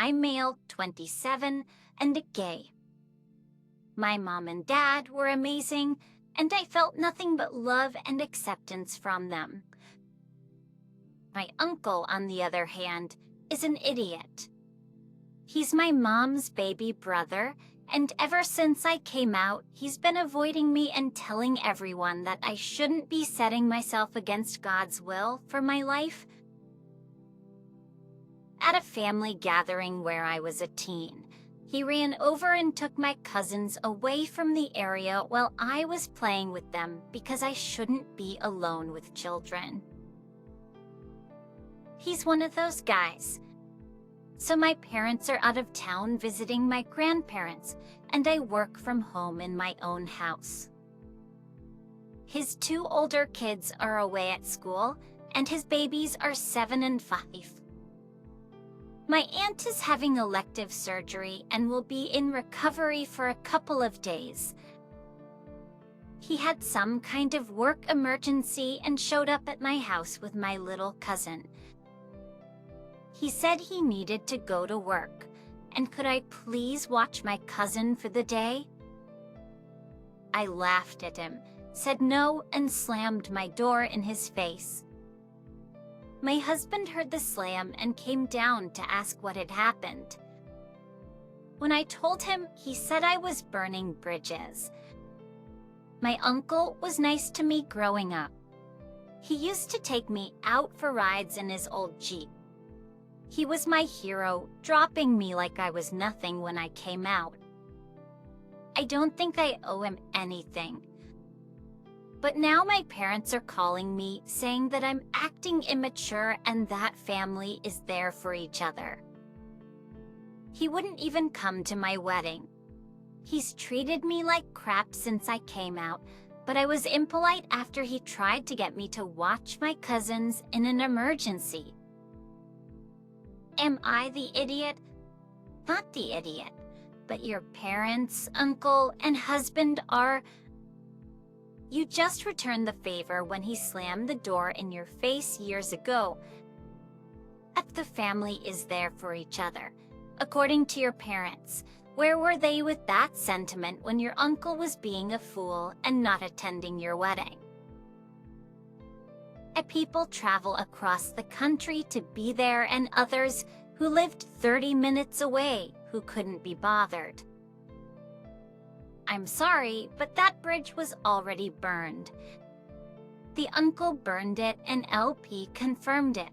I'm male, 27, and a gay. My mom and dad were amazing, and I felt nothing but love and acceptance from them. My uncle, on the other hand, is an idiot. He's my mom's baby brother, and ever since I came out, he's been avoiding me and telling everyone that I shouldn't be setting myself against God's will for my life. At a family gathering where I was a teen, he ran over and took my cousins away from the area while I was playing with them because I shouldn't be alone with children. He's one of those guys. So my parents are out of town visiting my grandparents, and I work from home in my own house. His 2 older kids are away at school, and his babies are 7 and 5. My aunt is having elective surgery and will be in recovery for a couple of days. He had some kind of work emergency and showed up at my house with my little cousin. He said he needed to go to work, and could I please watch my cousin for the day? I laughed at him, said no, and slammed my door in his face. My husband heard the slam and came down to ask what had happened. When I told him, he said I was burning bridges. My uncle was nice to me growing up. He used to take me out for rides in his old Jeep. He was my hero, dropping me like I was nothing when I came out. I don't think I owe him anything. But now my parents are calling me, saying that I'm acting immature and that family is there for each other. He wouldn't even come to my wedding. He's treated me like crap since I came out, but I was impolite after he tried to get me to watch my cousins in an emergency. Am I the idiot? Not the idiot, but your parents, uncle, and husband are. You just returned the favor when he slammed the door in your face years ago. If the family is there for each other, according to your parents, where were they with that sentiment when your uncle was being a fool and not attending your wedding? People travel across the country to be there, and others who lived 30 minutes away who couldn't be bothered. I'm sorry, but that bridge was already burned. The uncle burned it and LP confirmed it.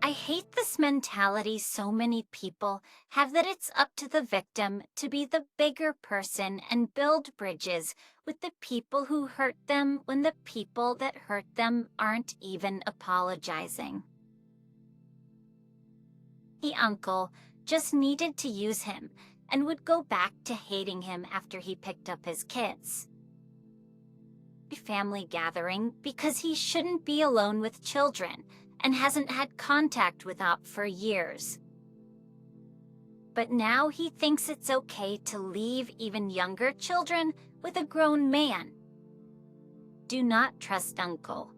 I hate this mentality so many people have that it's up to the victim to be the bigger person and build bridges with the people who hurt them when the people that hurt them aren't even apologizing. The uncle just needed to use him and would go back to hating him after he picked up his kids. Family gathering because he shouldn't be alone with children and hasn't had contact with Op for years. But now he thinks it's okay to leave even younger children with a grown man. Do not trust Uncle.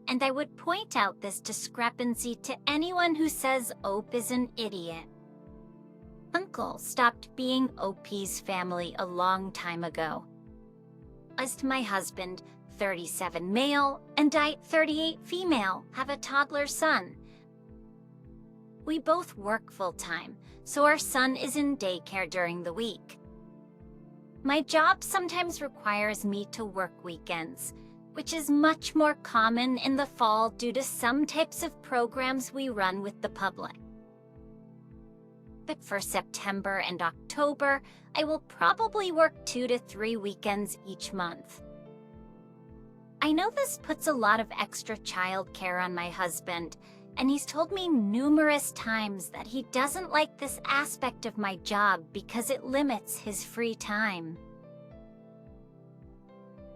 And I would point out this discrepancy to anyone who says Op is an idiot. Uncle stopped being OP's family a long time ago. As my husband, 37 male, and I, 38 female, have a toddler son. We both work full-time, so our son is in daycare during the week. My job sometimes requires me to work weekends, which is much more common in the fall due to some types of programs we run with the public. But for September and October, I will probably work 2 to 3 weekends each month. I know this puts a lot of extra childcare on my husband, and he's told me numerous times that he doesn't like this aspect of my job because it limits his free time.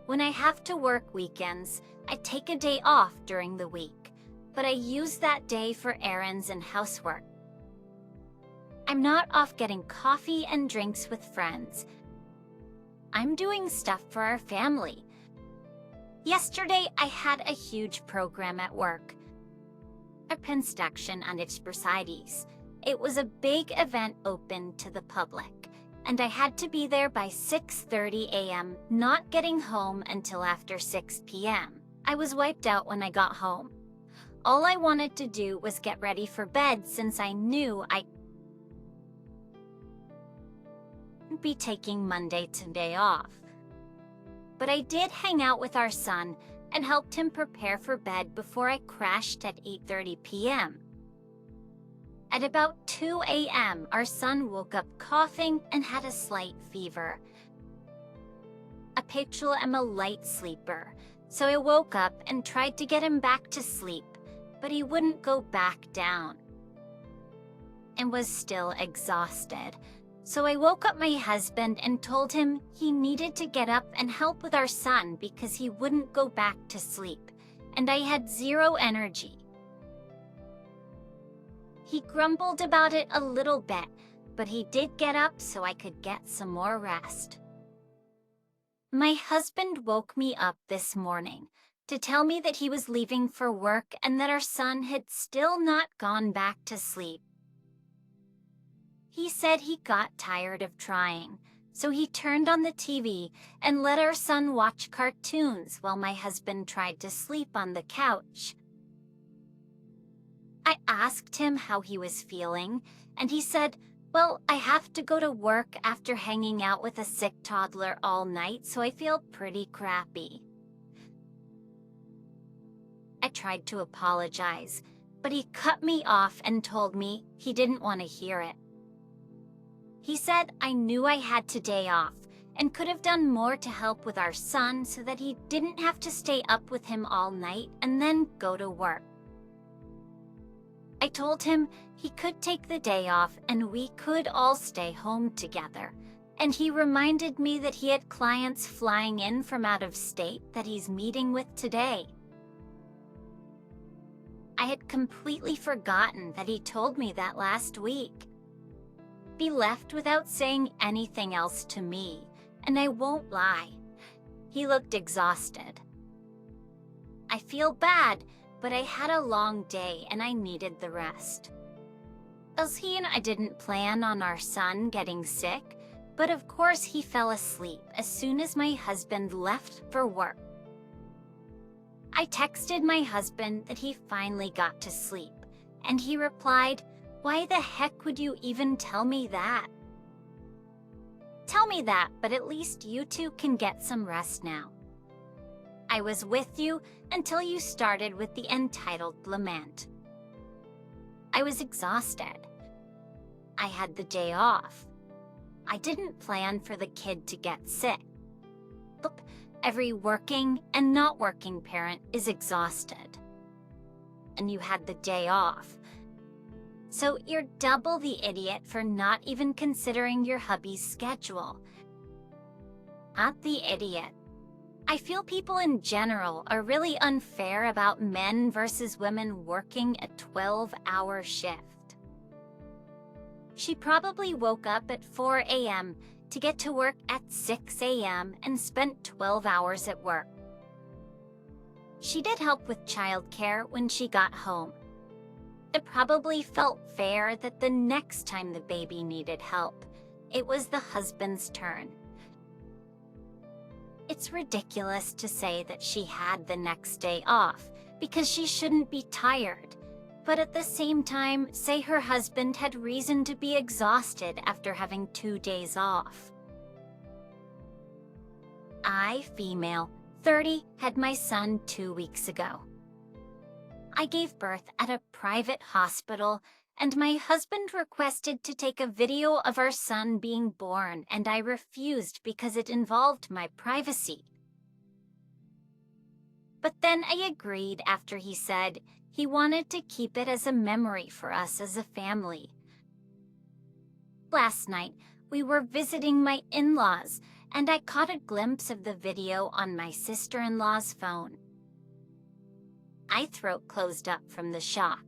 When I have to work weekends, I take a day off during the week, but I use that day for errands and housework. I'm not off getting coffee and drinks with friends. I'm doing stuff for our family. Yesterday, I had a huge program at work. A inspection on its Mercedes, It was a big event open to the public, and I had to be there by 6:30 a.m., not getting home until after 6 p.m. I was wiped out when I got home. All I wanted to do was get ready for bed since I knew I'd be taking Monday today off. But I did hang out with our son and helped him prepare for bed before I crashed at 8:30 p.m. At about 2 a.m., our son woke up coughing and had a slight fever. I'm a light sleeper, so I woke up and tried to get him back to sleep, but he wouldn't go back down and was still exhausted. So I woke up my husband and told him he needed to get up and help with our son because he wouldn't go back to sleep, and I had zero energy. He grumbled about it a little bit, but he did get up so I could get some more rest. My husband woke me up this morning to tell me that he was leaving for work and that our son had still not gone back to sleep. He said he got tired of trying, so he turned on the TV and let our son watch cartoons while my husband tried to sleep on the couch. I asked him how he was feeling, and he said, "Well, I have to go to work after hanging out with a sick toddler all night, so I feel pretty crappy." I tried to apologize, but he cut me off and told me he didn't want to hear it. He said I knew I had today off and could have done more to help with our son so that he didn't have to stay up with him all night and then go to work. I told him he could take the day off and we could all stay home together, and he reminded me that he had clients flying in from out of state that he's meeting with today. I had completely forgotten that he told me that last week. Be left without saying anything else to me, and I won't lie, he looked exhausted. I feel bad, but I had a long day and I needed the rest. As he and I didn't plan on our son getting sick, but of course he fell asleep as soon as my husband left for work. I texted my husband that he finally got to sleep, and he replied, "Why the heck would you even tell me that?" Tell me that, but at least you two can get some rest now. I was with you until you started with the entitled lament. I was exhausted. I had the day off. I didn't plan for the kid to get sick. Look, every working and not working parent is exhausted. And you had the day off. So you're double the idiot for not even considering your hubby's schedule. Not the idiot. I feel people in general are really unfair about men versus women working a 12-hour shift. She probably woke up at 4 a.m. to get to work at 6 a.m. and spent 12 hours at work. She did help with childcare when she got home. It probably felt fair that the next time the baby needed help, it was the husband's turn. It's ridiculous to say that she had the next day off because she shouldn't be tired, but at the same time, say her husband had reason to be exhausted after having 2 days off. I, female, 30, had my son 2 weeks ago. I gave birth at a private hospital, and my husband requested to take a video of our son being born, and I refused because it involved my privacy. But then I agreed after he said he wanted to keep it as a memory for us as a family. Last night, we were visiting my in-laws, and I caught a glimpse of the video on my sister-in-law's phone. My throat closed up from the shock.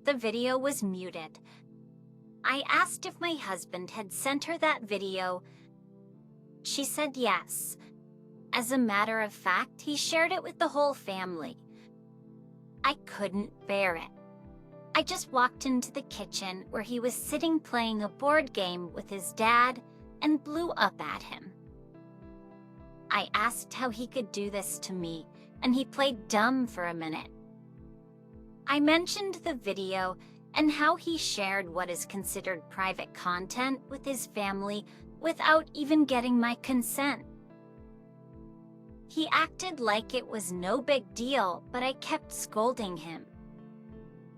The video was muted. I asked if my husband had sent her that video. She said yes. As a matter of fact, he shared it with the whole family. I couldn't bear it. I just walked into the kitchen where he was sitting playing a board game with his dad and blew up at him. I asked how he could do this to me, and he played dumb for a minute. I mentioned the video and how he shared what is considered private content with his family without even getting my consent. He acted like it was no big deal, but I kept scolding him.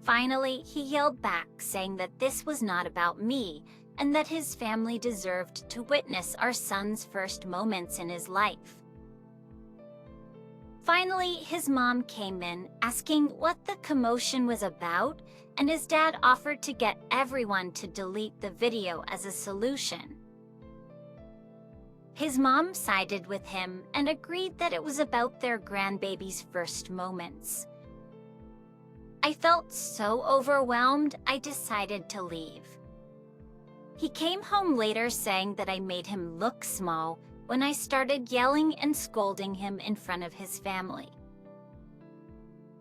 Finally, he yelled back, saying that this was not about me and that his family deserved to witness our son's first moments in his life. Finally, his mom came in, asking what the commotion was about, and his dad offered to get everyone to delete the video as a solution. His mom sided with him and agreed that it was about their grandbaby's first moments. I felt so overwhelmed, I decided to leave. He came home later saying that I made him look small when I started yelling and scolding him in front of his family.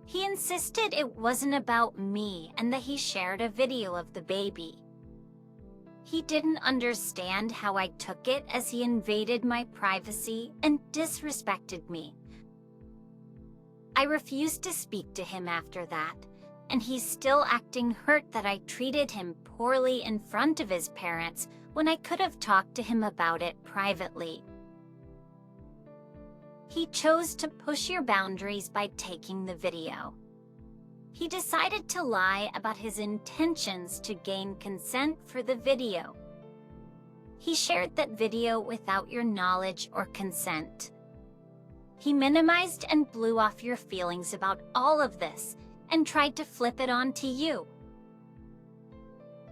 He insisted it wasn't about me and that he shared a video of the baby. He didn't understand how I took it, as he invaded my privacy and disrespected me. I refused to speak to him after that, and he's still acting hurt that I treated him poorly in front of his parents when I could have talked to him about it privately. He chose to push your boundaries by taking the video. He decided to lie about his intentions to gain consent for the video. He shared that video without your knowledge or consent. He minimized and blew off your feelings about all of this and tried to flip it onto you.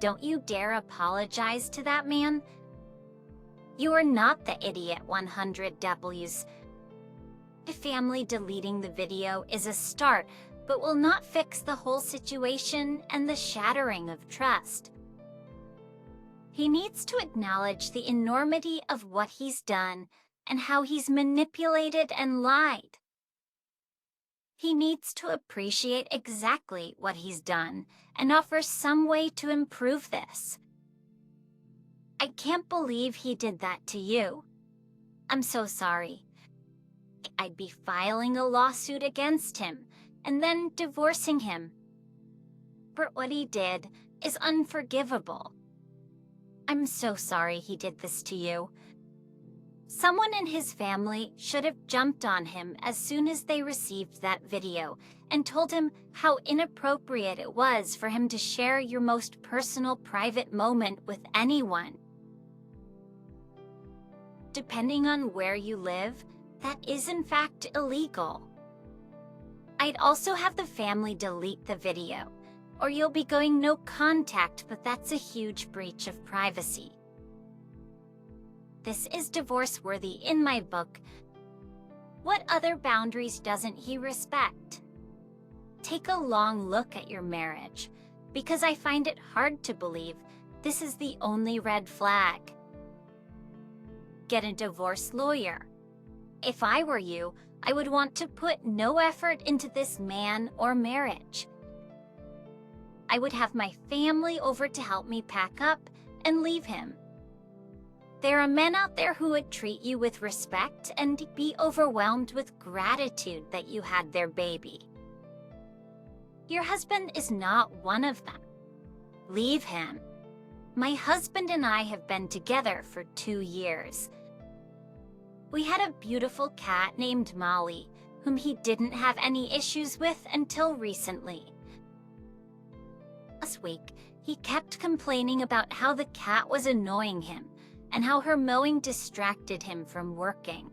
Don't you dare apologize to that man. You are not the idiot 100 W's. The family deleting the video is a start, but will not fix the whole situation and the shattering of trust. He needs to acknowledge the enormity of what he's done and how he's manipulated and lied. He needs to appreciate exactly what he's done and offer some way to improve this. I can't believe he did that to you. I'm so sorry. I'd be filing a lawsuit against him and then divorcing him. But what he did is unforgivable. I'm so sorry he did this to you. Someone in his family should have jumped on him as soon as they received that video and told him how inappropriate it was for him to share your most personal private moment with anyone. Depending on where you live, that is in fact illegal. I'd also have the family delete the video, or you'll be going no contact, but that's a huge breach of privacy. This is divorce-worthy in my book. What other boundaries doesn't he respect? Take a long look at your marriage, because I find it hard to believe this is the only red flag. Get a divorce lawyer. If I were you, I would want to put no effort into this man or marriage. I would have my family over to help me pack up and leave him. There are men out there who would treat you with respect and be overwhelmed with gratitude that you had their baby. Your husband is not one of them. Leave him. My husband and I have been together for 2 years. We had a beautiful cat named Molly, whom he didn't have any issues with until recently. Last week, he kept complaining about how the cat was annoying him and how her mowing distracted him from working.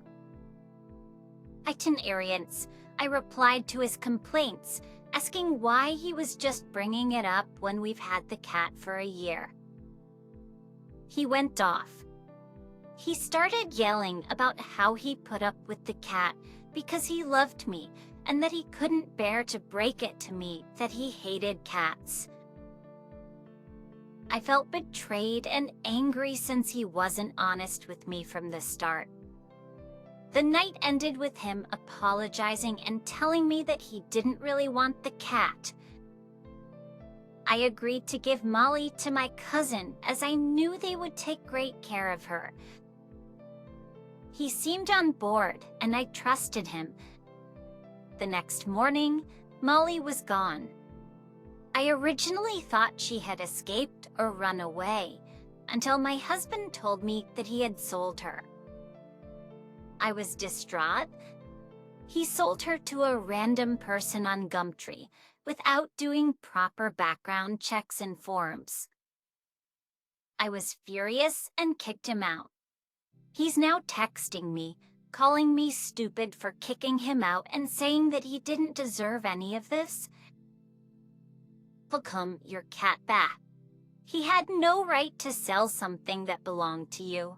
Itinerarians, I replied to his complaints, asking why he was just bringing it up when we've had the cat for a year. He went off. He started yelling about how he put up with the cat because he loved me and that he couldn't bear to break it to me that he hated cats. I felt betrayed and angry since he wasn't honest with me from the start. The night ended with him apologizing and telling me that he didn't really want the cat. I agreed to give Molly to my cousin as I knew they would take great care of her. He seemed on board and I trusted him. The next morning, Molly was gone. I originally thought she had escaped or run away until my husband told me that he had sold her. I was distraught. He sold her to a random person on Gumtree without doing proper background checks and forms. I was furious and kicked him out. He's now texting me, calling me stupid for kicking him out and saying that he didn't deserve any of this. Welcome your cat back. He had no right to sell something that belonged to you.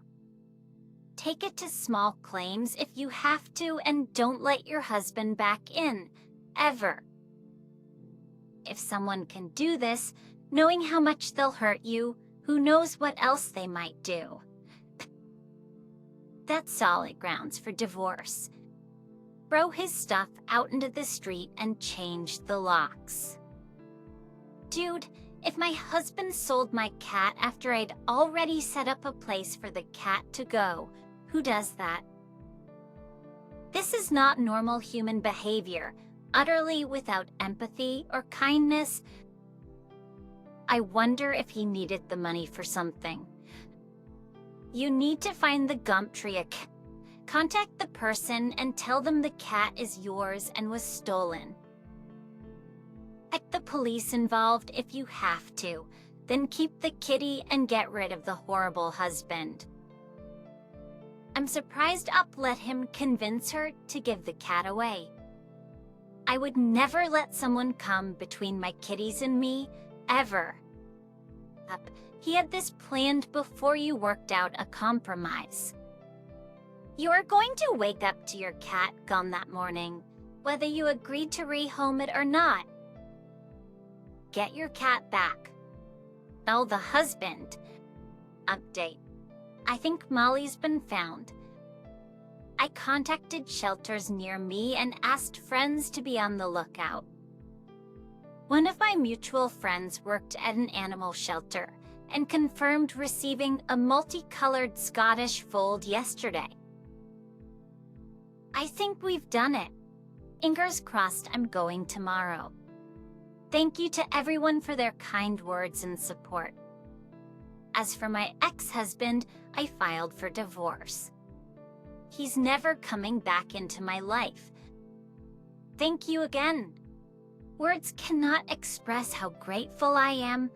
Take it to small claims if you have to and don't let your husband back in, ever. If someone can do this, knowing how much they'll hurt you, who knows what else they might do. That's solid grounds for divorce. Throw his stuff out into the street and change the locks. Dude, if my husband sold my cat after I'd already set up a place for the cat to go, who does that? This is not normal human behavior, utterly without empathy or kindness. I wonder if he needed the money for something. You need to find the Gumtree account. Contact the person and tell them the cat is yours and was stolen. Get the police involved if you have to, then keep the kitty and get rid of the horrible husband. I'm surprised Up let him convince her to give the cat away. I would never let someone come between my kitties and me, ever. Up, he had this planned before you worked out a compromise. You are going to wake up to your cat gone that morning, whether you agreed to rehome it or not. Get your cat back. Oh, the husband. Update. I think Molly's been found. I contacted shelters near me and asked friends to be on the lookout. One of my mutual friends worked at an animal shelter and confirmed receiving a multicolored Scottish fold yesterday. I think we've done it. Fingers crossed I'm going tomorrow. Thank you to everyone for their kind words and support. As for my ex-husband, I filed for divorce. He's never coming back into my life. Thank you again. Words cannot express how grateful I am.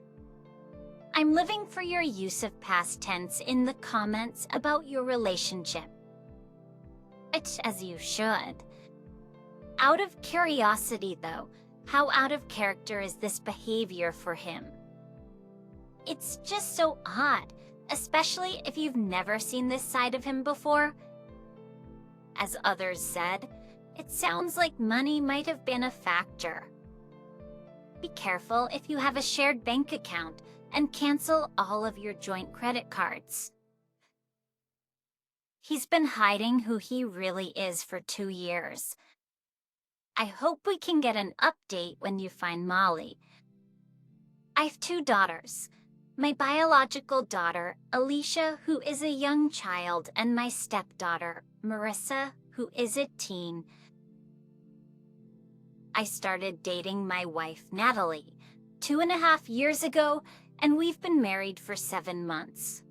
I'm living for your use of past tense in the comments about your relationship. As you should. Out of curiosity, though, how out of character is this behavior for him? It's just so odd, especially if you've never seen this side of him before. As others said, it sounds like money might have been a factor. Be careful if you have a shared bank account and cancel all of your joint credit cards. He's been hiding who he really is for 2 years. I hope we can get an update when you find Molly. I have 2 daughters. My biological daughter, Alicia, who is a young child, and my stepdaughter, Marissa, who is a teen. I started dating my wife, Natalie, 2.5 years ago, and we've been married for 7 months.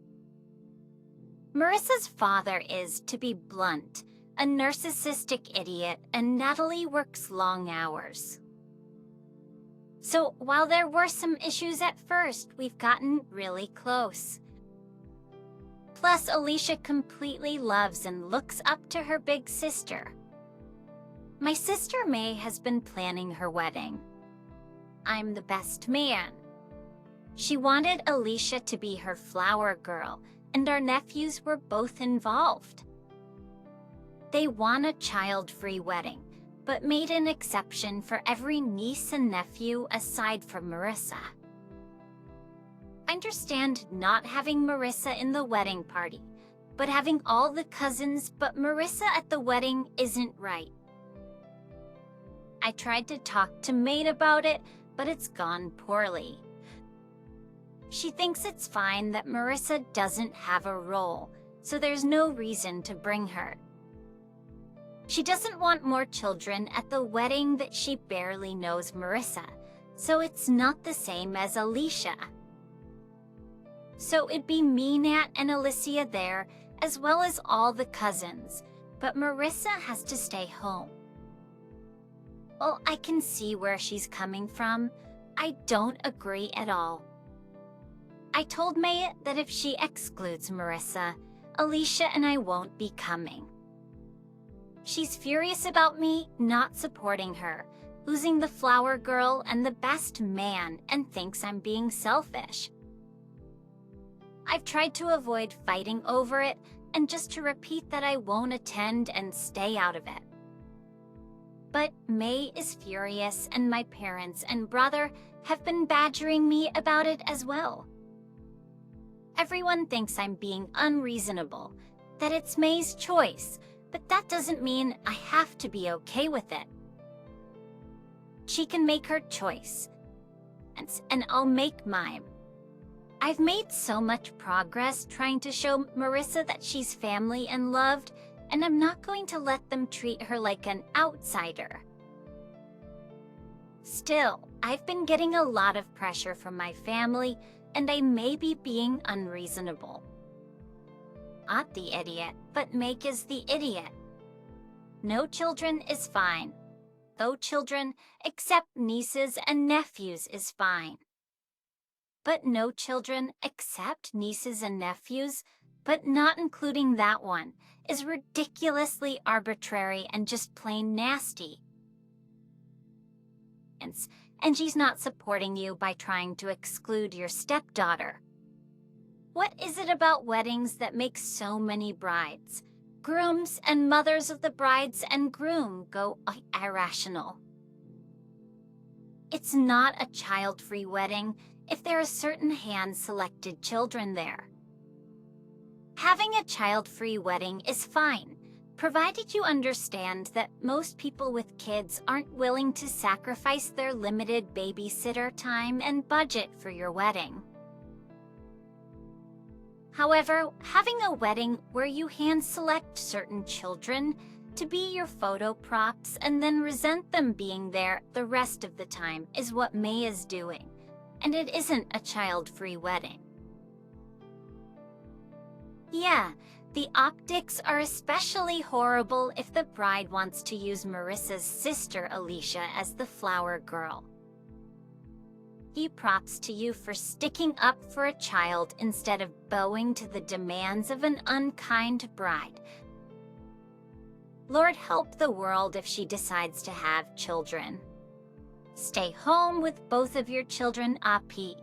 Marissa's father is, to be blunt, a narcissistic idiot, and Natalie works long hours. So while there were some issues at first, we've gotten really close. Plus, Alicia completely loves and looks up to her big sister. My sister May has been planning her wedding. I'm the best man. She wanted Alicia to be her flower girl, and our nephews were both involved. They want a child-free wedding, but made an exception for every niece and nephew aside from Marissa. I understand not having Marissa in the wedding party, but having all the cousins but Marissa at the wedding isn't right. I tried to talk to Maid about it, but it's gone poorly. She thinks it's fine that Marissa doesn't have a role, so there's no reason to bring her. She doesn't want more children at the wedding that she barely knows Marissa, so it's not the same as Alicia. So it'd be me, Nat, and Alicia there, as well as all the cousins, but Marissa has to stay home. Well, I can see where she's coming from. I don't agree at all. I told May that if she excludes Marissa, Alicia and I won't be coming. She's furious about me not supporting her, losing the flower girl and the best man, and thinks I'm being selfish. I've tried to avoid fighting over it and just to repeat that I won't attend and stay out of it. But May is furious, and my parents and brother have been badgering me about it as well. Everyone thinks I'm being unreasonable, that it's May's choice, but that doesn't mean I have to be okay with it. She can make her choice, and I'll make mine. I've made so much progress trying to show Marissa that she's family and loved, and I'm not going to let them treat her like an outsider. Still, I've been getting a lot of pressure from my family, and I may be being unreasonable. Not the idiot, but Meg is the idiot. No children is fine. Though children, except nieces and nephews, is fine. But no children except nieces and nephews, but not including that one, is ridiculously arbitrary and just plain nasty. And she's not supporting you by trying to exclude your stepdaughter. What is it about weddings that makes so many brides, grooms, and mothers of the brides and groom go irrational? It's not a child-free wedding if there are certain hand-selected children there. Having a child-free wedding is fine, provided you understand that most people with kids aren't willing to sacrifice their limited babysitter time and budget for your wedding. However, having a wedding where you hand-select certain children to be your photo props and then resent them being there the rest of the time is what May is doing, and it isn't a child-free wedding. Yeah, the optics are especially horrible if the bride wants to use Marissa's sister Alicia as the flower girl. He props to you for sticking up for a child instead of bowing to the demands of an unkind bride. Lord help the world if she decides to have children. Stay home with both of your children, Api.